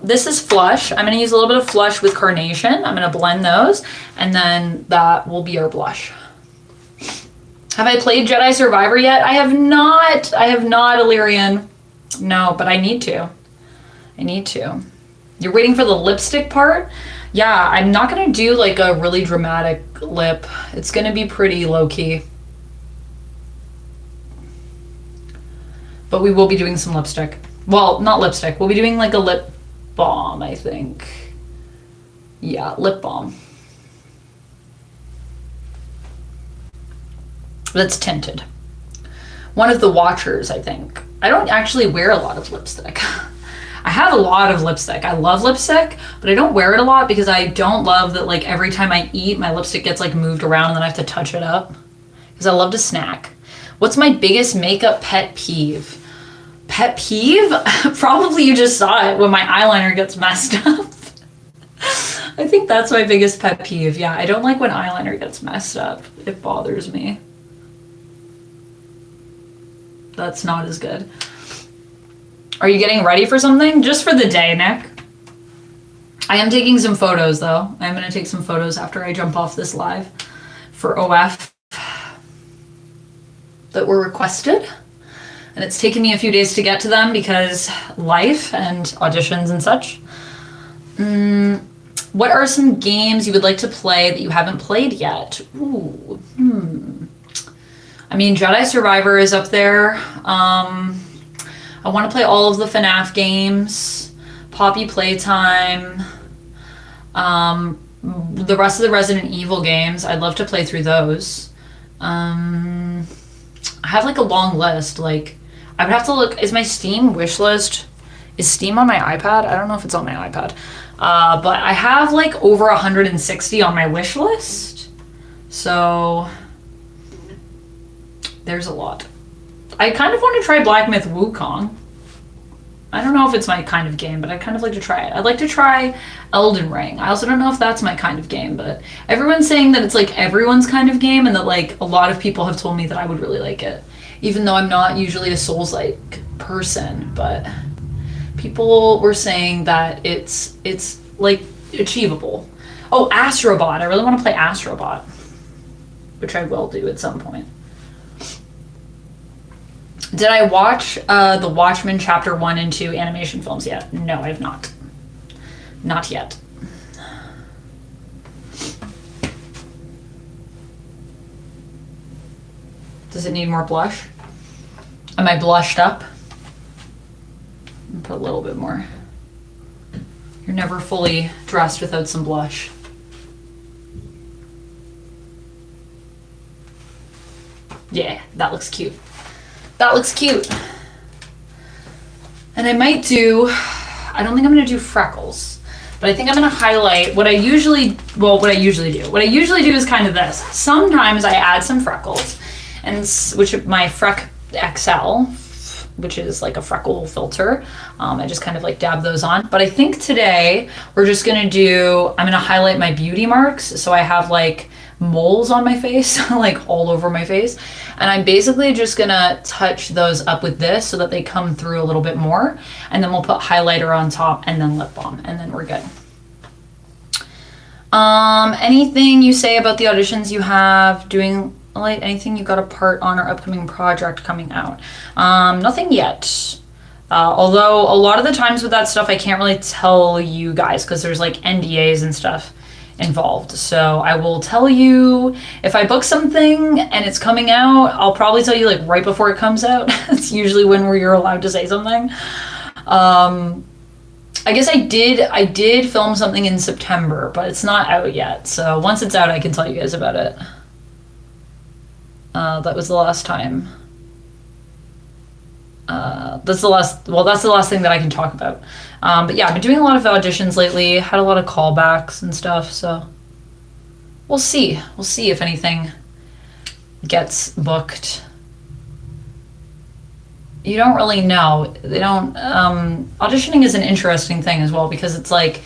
this is Flush. I'm gonna use a little bit of Flush with Carnation. I'm gonna blend those and then that will be our blush. Have I played Jedi Survivor yet? I have not, Illyrian. No, but I need to. You're waiting for the lipstick part? Yeah, I'm not gonna do like a really dramatic lip. It's gonna be pretty low-key. But we will be doing some lipstick. Well, not lipstick. We'll be doing like a lip balm, I think. Yeah, lip balm. That's tinted. One of the Watchers, I think. I don't actually wear a lot of lipstick. I have a lot of lipstick. I love lipstick, but I don't wear it a lot because I don't love that like every time I eat, my lipstick gets like moved around and then I have to touch it up. Because I love to snack. What's my biggest makeup pet peeve? Pet peeve? Probably you just saw it when my eyeliner gets messed up. I think that's my biggest pet peeve. Yeah, I don't like when eyeliner gets messed up. It bothers me. That's not as good. Are you getting ready for something? Just for the day, Nick. I am taking some photos though. I'm gonna take some photos after I jump off this live for OF that were requested. And it's taken me a few days to get to them because life and auditions and such. What are some games you would like to play that you haven't played yet? Ooh, I mean, Jedi Survivor is up there. I want to play all of the FNAF games. Poppy Playtime. The rest of the Resident Evil games. I'd love to play through those. I have like a long list. Like, I would have to look. Is my Steam wish list? Is Steam on my iPad? I don't know if it's on my iPad. But I have like over 160 on my wish list. So there's a lot. I kind of want to try Black Myth Wukong. I don't know if it's my kind of game, but I'd kind of like to try it. I'd like to try Elden Ring. I also don't know if that's my kind of game, but everyone's saying that it's like everyone's kind of game and that like a lot of people have told me that I would really like it. Even though I'm not usually a Souls-like person, but people were saying that it's like achievable. Oh, Astrobot. I really want to play Astrobot, which I will do at some point. Did I watch the Watchmen Chapter 1 and 2 animation films yet? No, I have not. Not yet. Does it need more blush? Am I blushed up? Put a little bit more. You're never fully dressed without some blush. Yeah, that looks cute. That looks cute. And I might do, I don't think I'm gonna do freckles, but I think I'm gonna highlight what I usually do. What I usually do is kind of this. Sometimes I add some freckles, and which my Freck XL, which is like a freckle filter. I just kind of like dab those on. But I think today we're just gonna do, I'm gonna highlight my beauty marks. So I have like moles on my face, like all over my face. And I'm basically just gonna touch those up with this so that they come through a little bit more. And then we'll put highlighter on top and then lip balm, and then we're good. Anything you say about the auditions you have doing, like anything you got a part on or upcoming project coming out? Nothing yet. Although a lot of the times with that stuff, I can't really tell you guys because there's like NDAs and stuff involved. So I will tell you if I book something and it's coming out, I'll probably tell you like right before it comes out. It's usually when you're allowed to say something. I guess I did film something in September, but it's not out yet. So once it's out, I can tell you guys about it. That was the last time. That's the last thing that I can talk about. But yeah, I've been doing a lot of auditions lately, had a lot of callbacks and stuff, so we'll see. We'll see if anything gets booked. You don't really know. They don't, auditioning is an interesting thing as well, because it's like,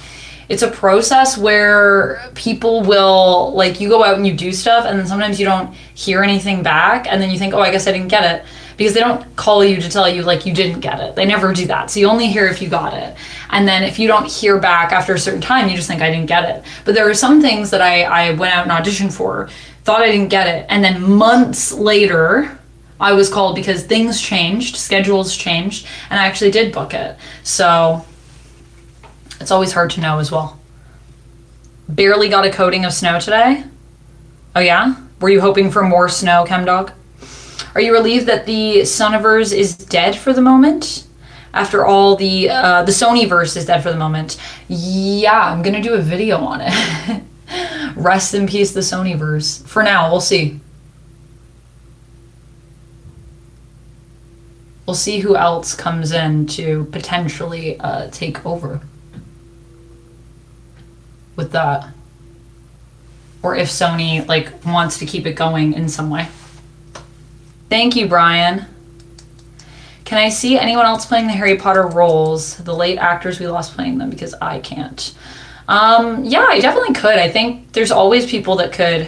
it's a process where people will, like, you go out and you do stuff, and then sometimes you don't hear anything back, and then you think, oh, I guess I didn't get it. Because they don't call you to tell you, like, you didn't get it. They never do that. So you only hear if you got it. And then if you don't hear back after a certain time, you just think, I didn't get it. But there are some things that I went out and auditioned for, thought I didn't get it, and then months later, I was called because things changed, schedules changed, and I actually did book it. So it's always hard to know as well. Barely got a coating of snow today. Oh yeah? Were you hoping for more snow, ChemDog? Are you relieved that the Sonyverse is dead for the moment? After all, the Sonyverse is dead for the moment. Yeah, I'm gonna do a video on it. Rest in peace, the Sonyverse. For now, we'll see. We'll see who else comes in to potentially take over with that. Or if Sony, like, wants to keep it going in some way. Thank you, Brian. Can I see anyone else playing the Harry Potter roles? The late actors, we lost playing them because I can't. Yeah, I definitely could. I think there's always people that could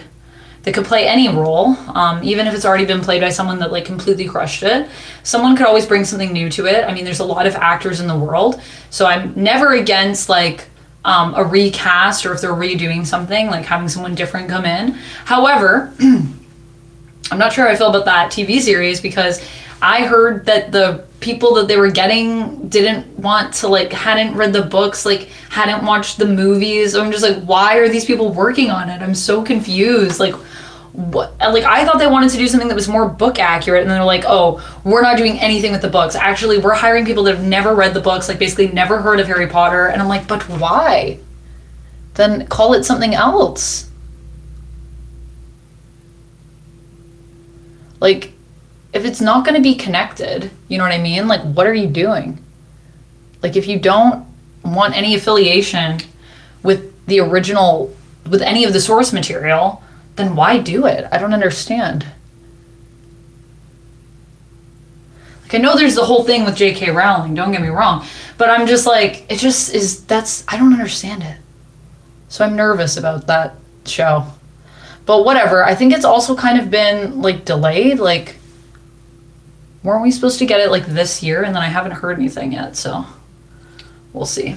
play any role, even if it's already been played by someone that, like, completely crushed it. Someone could always bring something new to it. I mean, there's a lot of actors in the world, so I'm never against, like, a recast, or if they're redoing something, like having someone different come in. However, I'm not sure how I feel about that TV series, because I heard that the people that they were getting didn't want to, like, hadn't read the books, like, hadn't watched the movies. I'm just like, why are these people working on it? I'm so confused. Like, what? Like, I thought they wanted to do something that was more book accurate, and then they're like, oh, we're not doing anything with the books. Actually, we're hiring people that have never read the books, like, basically never heard of Harry Potter. And I'm like, but why? Then call it something else. Like, if it's not going to be connected, you know what I mean? Like, what are you doing? Like, if you don't want any affiliation with the original, with any of the source material, then why do it? I don't understand. Like, I know there's the whole thing with J.K. Rowling, don't get me wrong, but I'm just like, it just is, I don't understand it. So I'm nervous about that show. But whatever, I think it's also kind of been, like, delayed. Like, weren't we supposed to get it, like, this year? And then I haven't heard anything yet, so we'll see.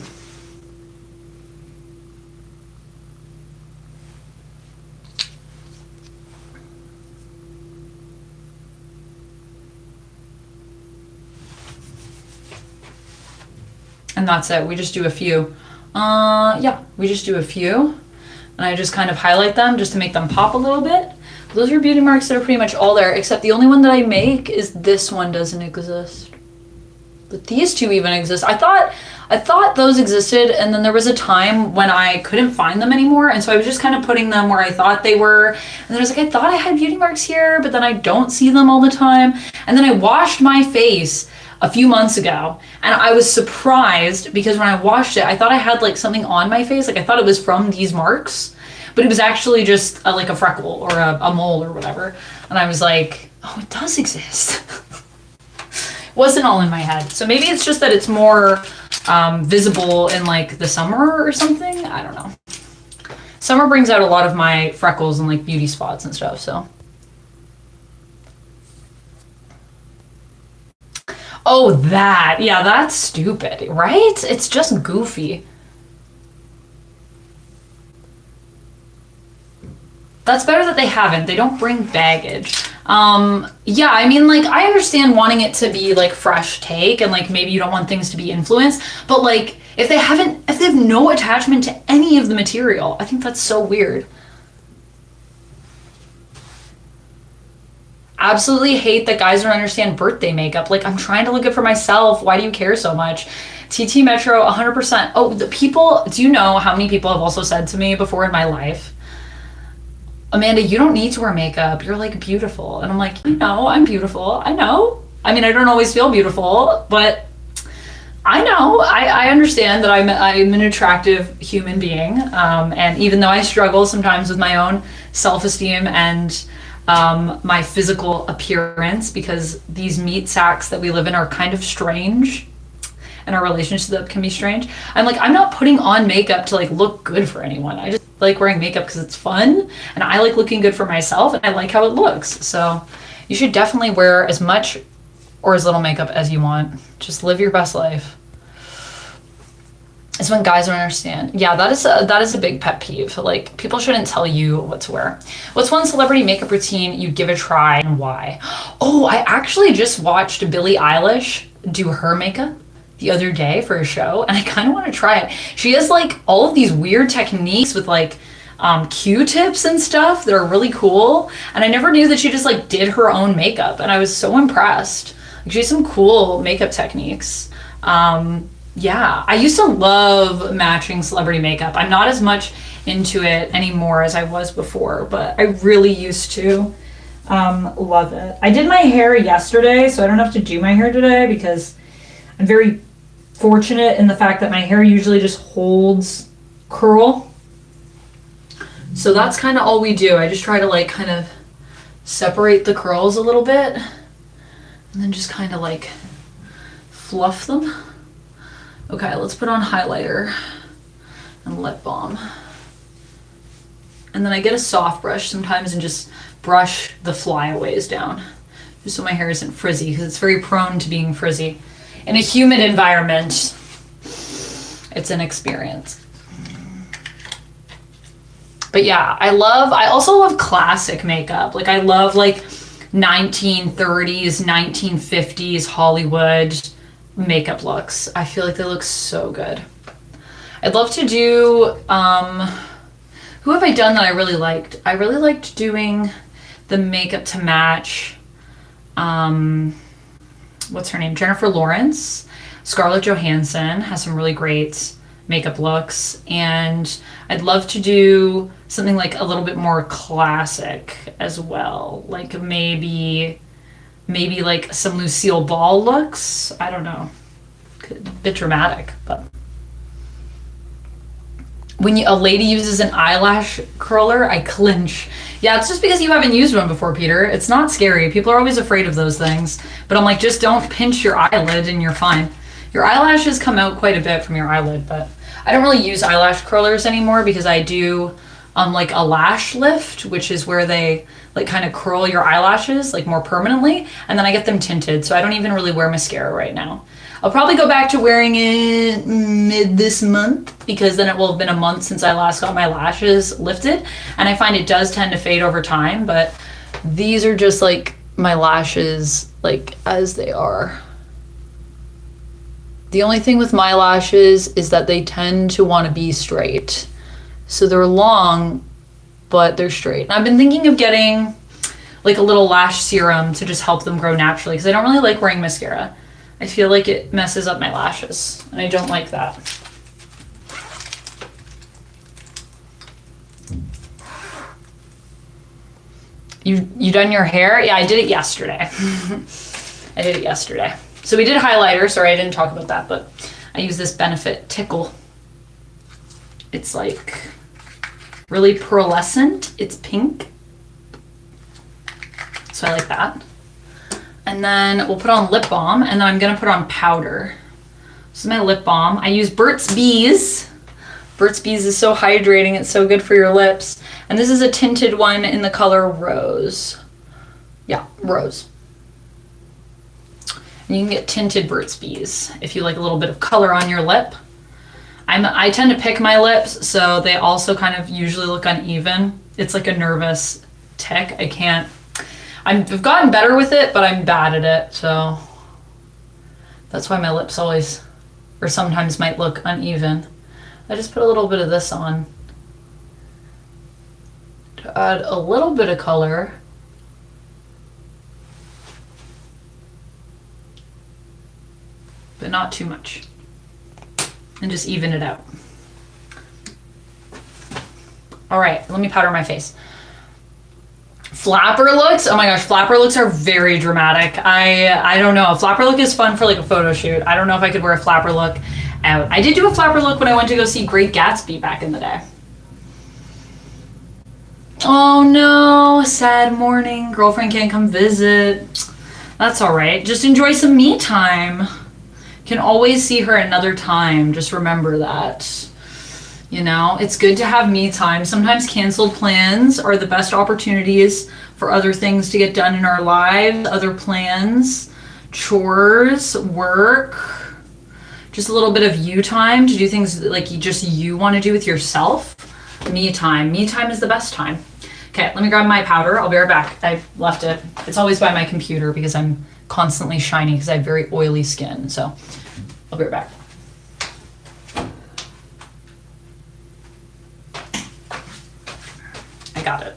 And that's it. We just do a few. Yeah, we just do a few. And I just kind of highlight them just to make them pop a little bit. Those are beauty marks that are pretty much all there, except the only one that I make is this one doesn't exist. But these two even exist. I thought those existed, and then there was a time when I couldn't find them anymore, and so I was just kind of putting them where I thought they were. And then I was like, I thought I had beauty marks here, but then I don't see them all the time. And then I washed my face a few months ago, and I was surprised because when I washed it, I thought I had, like, something on my face. Like, I thought it was from these marks, but it was actually just like a freckle or a mole or whatever. And I was like, oh, it does exist. It wasn't all in my head. So maybe it's just that it's more visible in, like, the summer or something. I don't know. Summer brings out a lot of my freckles and, like, beauty spots and stuff, so. Oh, that. Yeah, that's stupid, right? It's just goofy. That's better that they haven't. They don't bring baggage. Yeah, I mean, like, I understand wanting it to be, like, fresh take, and, like, maybe you don't want things to be influenced, but, like, if they have no attachment to any of the material, I think that's so weird. Absolutely hate that guys don't understand birthday makeup. Like, I'm trying to look good for myself. Why do you care so much? TT Metro, 100%. Oh, the people, do you know how many people have also said to me before in my life, Amanda, you don't need to wear makeup. You're like beautiful. And I'm like, I know, I'm beautiful. I know. I mean, I don't always feel beautiful, but I know. I understand that I'm an attractive human being. And even though I struggle sometimes with my own self-esteem and my physical appearance, because these meat sacks that we live in are kind of strange, and our relationship can be strange. I'm like, I'm not putting on makeup to like look good for anyone. I just like wearing makeup because it's fun, and I like looking good for myself, and I like how it looks. So you should definitely wear as much or as little makeup as you want. Just live your best life. It's when guys don't understand. Yeah, that is a big pet peeve. Like, people shouldn't tell you what to wear. What's one celebrity makeup routine you'd give a try, and why? Oh, I actually just watched Billie Eilish do her makeup the other day for a show, and I kind of want to try it. She has like all of these weird techniques with like Q-tips and stuff that are really cool, and I never knew that she just like did her own makeup, and I was so impressed. Like, she has some cool makeup techniques. Yeah, I used to love matching celebrity makeup. I'm not as much into it anymore as I was before, but I really used to love it. I did my hair yesterday, so I don't have to do my hair today because I'm very fortunate in the fact that my hair usually just holds curl. So that's kind of all we do. I just try to like kind of separate the curls a little bit and then just kind of like fluff them. Okay, let's put on highlighter and lip balm. And then I get a soft brush sometimes and just brush the flyaways down, just so my hair isn't frizzy, because it's very prone to being frizzy. In a humid environment, it's an experience. But yeah, I also love classic makeup. Like, I love like 1930s, 1950s Hollywood makeup looks. I feel like they look so good. I'd love to do, who have I done that I really liked? I really liked doing the makeup to match, what's her name? Jennifer Lawrence. Scarlett Johansson has some really great makeup looks, and I'd love to do something like a little bit more classic as well. Like maybe like some Lucille Ball looks. I don't know. A bit dramatic, but when a lady uses an eyelash curler, I clinch. Yeah, it's just because you haven't used one before, Peter. It's not scary. People are always afraid of those things. But I'm like, just don't pinch your eyelid and you're fine. Your eyelashes come out quite a bit from your eyelid, but I don't really use eyelash curlers anymore because I do like a lash lift, which is where they like kind of curl your eyelashes like more permanently, and then I get them tinted, so I don't even really wear mascara right now. I'll probably go back to wearing it mid this month, because then it will have been a month since I last got my lashes lifted, and I find it does tend to fade over time, but these are just like my lashes like as they are. The only thing with my lashes is that they tend to want to be straight. So they're long, but they're straight. And I've been thinking of getting like a little lash serum to just help them grow naturally, because I don't really like wearing mascara. I feel like it messes up my lashes, and I don't like that. You done your hair? Yeah, I did it yesterday. I did it yesterday. So we did highlighter. Sorry, I didn't talk about that, but I use this Benefit Tickle. It's like really pearlescent. It's pink. So I like that. And then we'll put on lip balm, and then I'm gonna put on powder. This is my lip balm. I use Burt's Bees. Burt's Bees is so hydrating. It's so good for your lips. And this is a tinted one in the color Rose. Yeah, Rose. And you can get tinted Burt's Bees if you like a little bit of color on your lip. I tend to pick my lips, so they also kind of usually look uneven. It's like a nervous tick. I've gotten better with it, but I'm bad at it, so that's why my lips always, or sometimes might look uneven. I just put a little bit of this on to add a little bit of color. But not too much. and just even it out. All right, let me powder my face. Flapper looks, oh my gosh, flapper looks are very dramatic. I don't know. A flapper look is fun for like a photo shoot. I don't know if I could wear a flapper look out. I did do a flapper look when I went to go see Great Gatsby back in the day. Oh no, sad morning. Girlfriend can't come visit. That's all right. Just enjoy some me time. Can always see her another time. Just remember that. You know, it's good to have me time. Sometimes canceled plans are the best opportunities for other things to get done in our lives, other plans, chores, work, just a little bit of you time to do things that, like, you want to do with yourself. Me time. Me time is the best time. Okay, let me grab my powder. I'll be right back. I left it. It's always by my computer because I'm constantly shiny because I have very oily skin. So I'll be right back. Got it.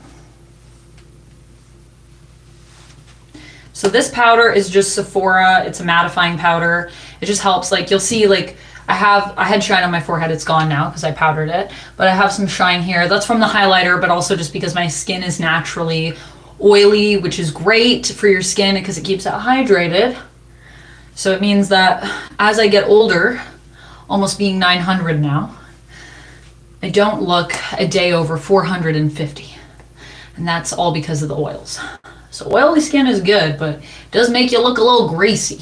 So this powder is just Sephora. It's a mattifying powder. It just helps, like, you'll see, like, I had shine on my forehead. It's gone now because I powdered it, but I have some shine here. That's from the highlighter, but also just because my skin is naturally oily, which is great for your skin because it keeps it hydrated. So it means that as I get older, almost being 900 now, I don't look a day over 450. And that's all because of the oils. So oily skin is good, but it does make you look a little greasy.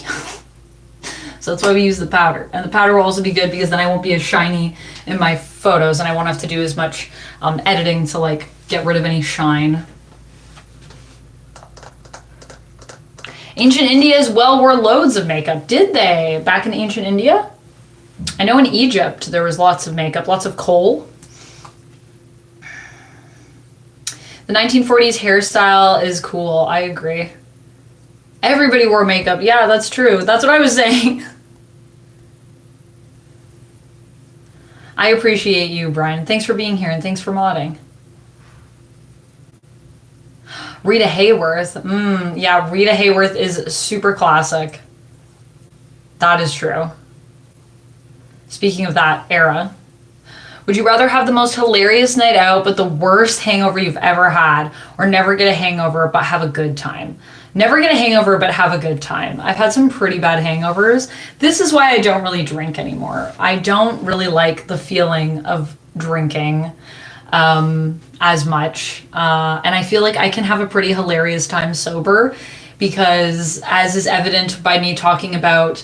So that's why we use the powder. And the powder will also be good because then I won't be as shiny in my photos and I won't have to do as much editing to, like, get rid of any shine. Ancient India as well wore loads of makeup. Did they? Back in ancient India? I know in Egypt there was lots of makeup, lots of kohl. The 1940s hairstyle is cool. I agree. Everybody wore makeup. Yeah, that's true. That's what I was saying. I appreciate you, Brian. Thanks for being here and thanks for modding. Rita Hayworth. Yeah, Rita Hayworth is super classic. That is true. Speaking of that era. Would you rather have the most hilarious night out but the worst hangover you've ever had, or never get a hangover but have a good time? Never get a hangover but have a good time. I've had some pretty bad hangovers. This is why I don't really drink anymore. I don't really like the feeling of drinking as much. And I feel like I can have a pretty hilarious time sober because, as is evident by me talking about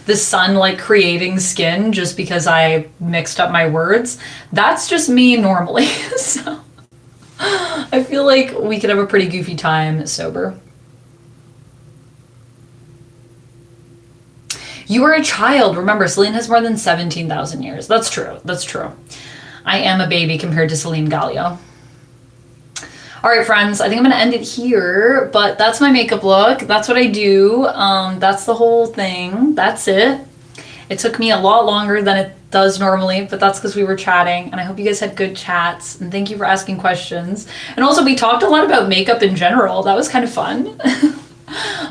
the sun, like, creating skin just because I mixed up my words. That's just me normally. So I feel like we could have a pretty goofy time sober. You are a child. Remember, Celine has more than 17,000 years. That's true. That's true. I am a baby compared to Celine Gallio. All right, friends, I think I'm going to end it here, but that's my makeup look. That's what I do. That's the whole thing. That's it. It took me a lot longer than it does normally, but that's because we were chatting, and I hope you guys had good chats, and thank you for asking questions. And also, we talked a lot about makeup in general. That was kind of fun.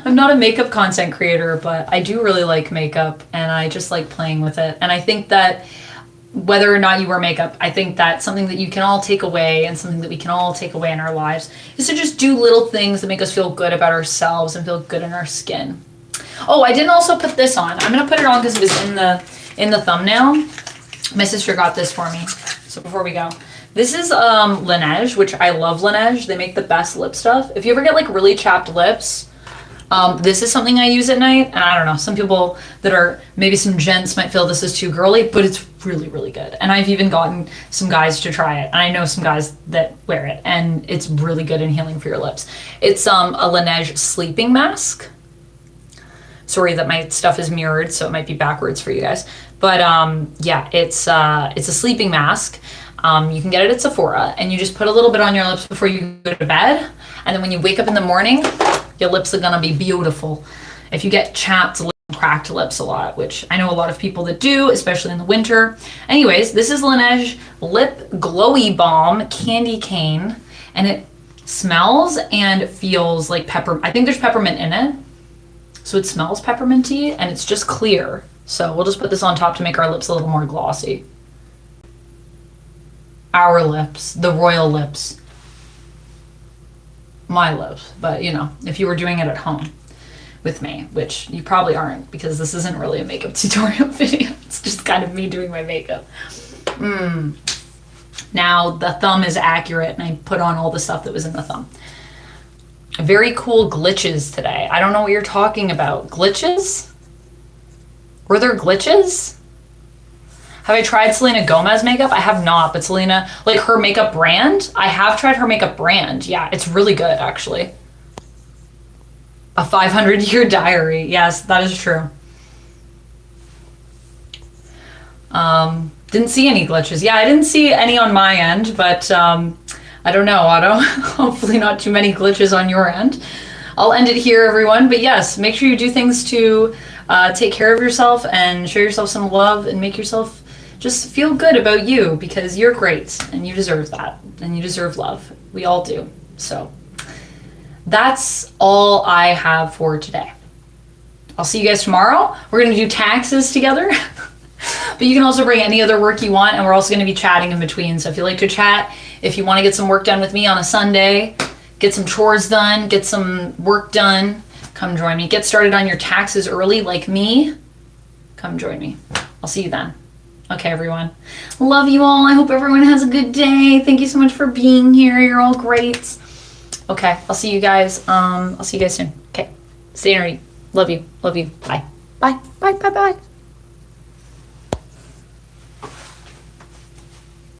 I'm not a makeup content creator, but I do really like makeup, and I just like playing with it. And I think that whether or not you wear makeup, I think that something that you can all take away and something that we can all take away in our lives is to just do little things that make us feel good about ourselves and feel good in our skin. Oh, I didn't also put this on. I'm going to put it on because it was in the thumbnail. My sister got this for me. So before we go, this is Laneige, which I love Laneige. They make the best lip stuff. If you ever get, like, really chapped lips, this is something I use at night, and I don't know, some people that are, maybe some gents might feel this is too girly, but it's really, really good. And I've even gotten some guys to try it, and I know some guys that wear it, and it's really good and healing for your lips. It's a Laneige sleeping mask. Sorry that my stuff is mirrored, so it might be backwards for you guys. But yeah, it's a sleeping mask. You can get it at Sephora, and you just put a little bit on your lips before you go to bed, and then when you wake up in the morning, your lips are gonna be beautiful. If you get chapped, cracked lips a lot, which I know a lot of people that do, especially in the winter. Anyways, this is Laneige Lip Glowy Balm Candy Cane, and it smells and feels like pepper. I think there's peppermint in it, so it smells pepperminty, and it's just clear. So we'll just put this on top to make our lips a little more glossy. Our lips, the royal lips. My lips, but you know, if you were doing it at home with me, which you probably aren't because this isn't really a makeup tutorial video. It's just kind of me doing my makeup. Now the thumb is accurate and I put on all the stuff that was in the thumb. Very cool glitches today. I don't know what you're talking about. Glitches? Were there glitches? Have I tried Selena Gomez makeup? I have not, but Selena, like her makeup brand, I have tried her makeup brand. Yeah, it's really good actually. A 500-year diary. Yes, that is true. Didn't see any glitches. Yeah, I didn't see any on my end, but I don't know, Otto. Hopefully not too many glitches on your end. I'll end it here, everyone. But yes, make sure you do things to take care of yourself and show yourself some love and make yourself just feel good about you because you're great and you deserve that and you deserve love. We all do. So that's all I have for today. I'll see you guys tomorrow. We're going to do taxes together. But you can also bring any other work you want, and we're also going to be chatting in between. So if you like to chat, if you want to get some work done with me on a Sunday, get some chores done, get some work done, come join me. Get started on your taxes early like me. Come join me. I'll see you then. Okay, everyone. Love you all. I hope everyone has a good day. Thank you so much for being here. You're all great. Okay, I'll see you guys. I'll see you guys soon. Okay, stay nerdy. Love you. Love you. Bye. Bye. Bye. Bye. Bye.